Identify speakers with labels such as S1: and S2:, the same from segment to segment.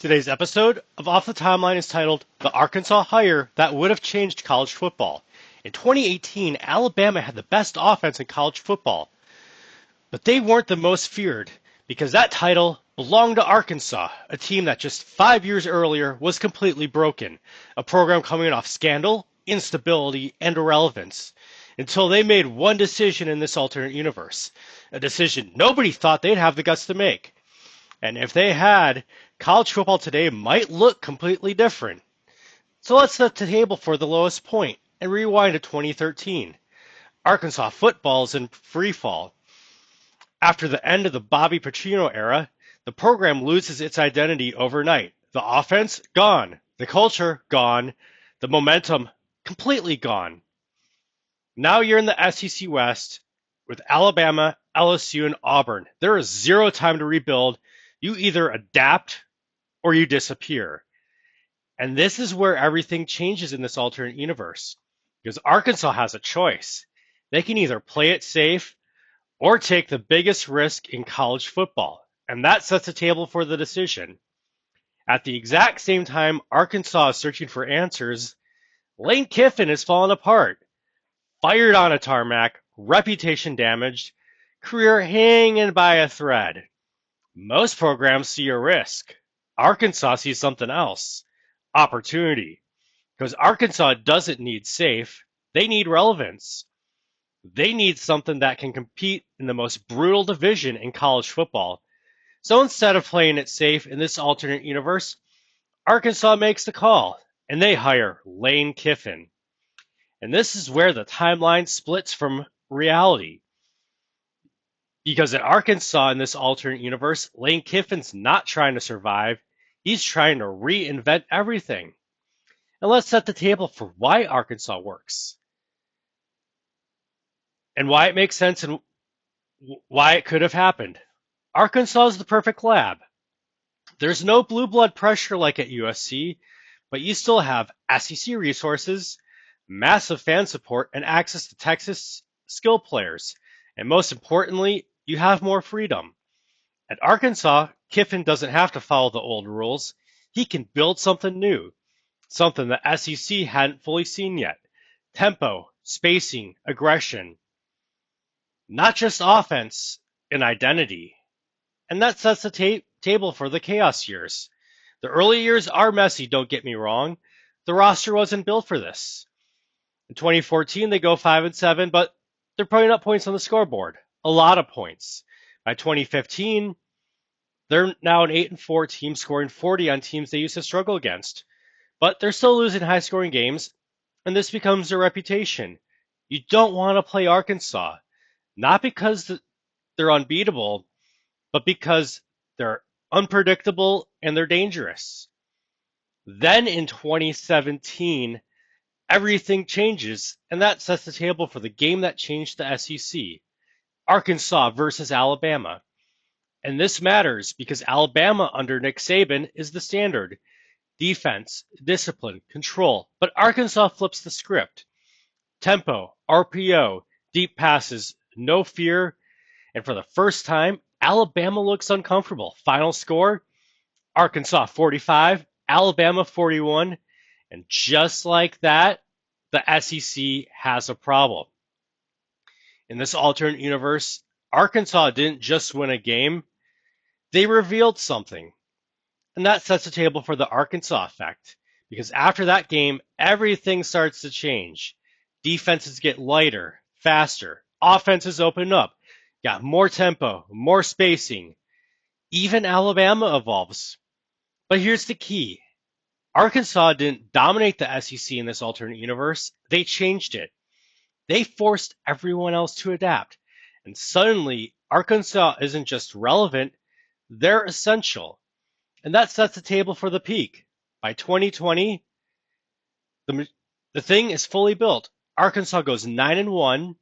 S1: Today's episode of Off the Timeline is titled The Arkansas Hire That Would Have Changed College Football. In 2018, Alabama had the best offense in college football, but they weren't the most feared because that title belonged to Arkansas, a team that just 5 years earlier was completely broken, a program coming off scandal, instability, and irrelevance, until they made one decision in this alternate universe, a decision nobody thought they'd have the guts to make. And if they had, college football today might look completely different. So let's set the table for the lowest point and rewind to 2013. Arkansas football is in free fall. After the end of the Bobby Petrino era, the program loses its identity overnight. The offense, gone. The culture, gone. The momentum, completely gone. Now you're in the SEC West with Alabama, LSU, and Auburn. There is zero time to rebuild. You either adapt or you disappear. And this is where everything changes in this alternate universe. Because Arkansas has a choice. They can either play it safe or take the biggest risk in college football. And that sets the table for the decision. At the exact same time Arkansas is searching for answers, Lane Kiffin is falling apart. Fired on a tarmac, reputation damaged, career hanging by a thread. Most programs see a risk. Arkansas sees something else. Opportunity. Because Arkansas doesn't need safe. They need relevance. They need something that can compete in the most brutal division in college football. So instead of playing it safe in this alternate universe, Arkansas makes the call, and they hire Lane Kiffin. And this is where the timeline splits from reality. Because at Arkansas in this alternate universe, Lane Kiffin's not trying to survive. He's trying to reinvent everything. And let's set the table for why Arkansas works. And why it makes sense and why it could have happened. Arkansas is the perfect lab. There's no blue blood pressure like at USC, but you still have SEC resources, massive fan support, and access to Texas skill players. And most importantly, you have more freedom. At Arkansas, Kiffin doesn't have to follow the old rules. He can build something new, something the SEC hadn't fully seen yet. Tempo, spacing, aggression. Not just offense, an identity. And that sets the table for the chaos years. The early years are messy, don't get me wrong. The roster wasn't built for this. In 2014, they go 5-7, but they're putting up points on the scoreboard. A lot of points. By 2015, they're now an 8-4 team, scoring 40 on teams they used to struggle against. But they're still losing high-scoring games, and this becomes their reputation. You don't want to play Arkansas, not because they're unbeatable, but because they're unpredictable and they're dangerous. Then in 2017, everything changes, and that sets the table for the game that changed the SEC. Arkansas versus Alabama. And this matters because Alabama under Nick Saban is the standard. Defense, discipline, control. But Arkansas flips the script. Tempo, RPO, deep passes, no fear. And for the first time, Alabama looks uncomfortable. Final score, Arkansas 45, Alabama 41. And just like that, the SEC has a problem. In this alternate universe, Arkansas didn't just win a game, they revealed something. And that sets the table for the Arkansas effect. Because after that game, everything starts to change. Defenses get lighter, faster. Offenses open up. Got more tempo, more spacing. Even Alabama evolves. But here's the key. Arkansas didn't dominate the SEC in this alternate universe. They changed it. They forced everyone else to adapt. And suddenly, Arkansas isn't just relevant, they're essential. And that sets the table for the peak. By 2020, the thing is fully built. Arkansas goes 9-1,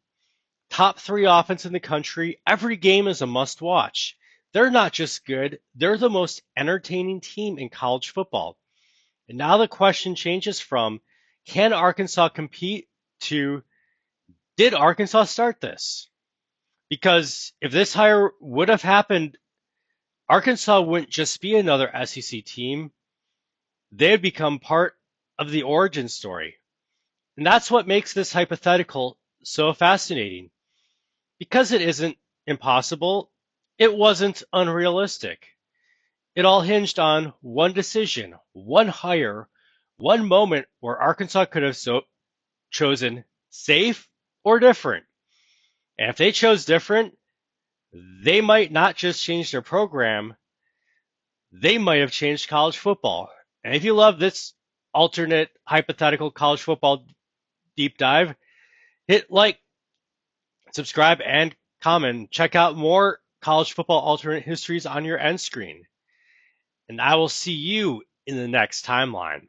S1: top 3 offense in the country. Every game is a must-watch. They're not just good, they're the most entertaining team in college football. And now the question changes from, can Arkansas compete, to, did Arkansas start this? Because if this hire would have happened, Arkansas wouldn't just be another SEC team, they'd become part of the origin story. And that's what makes this hypothetical so fascinating. Because it isn't impossible, it wasn't unrealistic. It all hinged on one decision, one hire, one moment where Arkansas could have chosen safe or different. And if they chose different, they might not just change their program, they might have changed college football. And if you love this alternate hypothetical college football deep dive, hit like, subscribe, and comment. Check out more college football alternate histories on your end screen. And I will see you in the next timeline.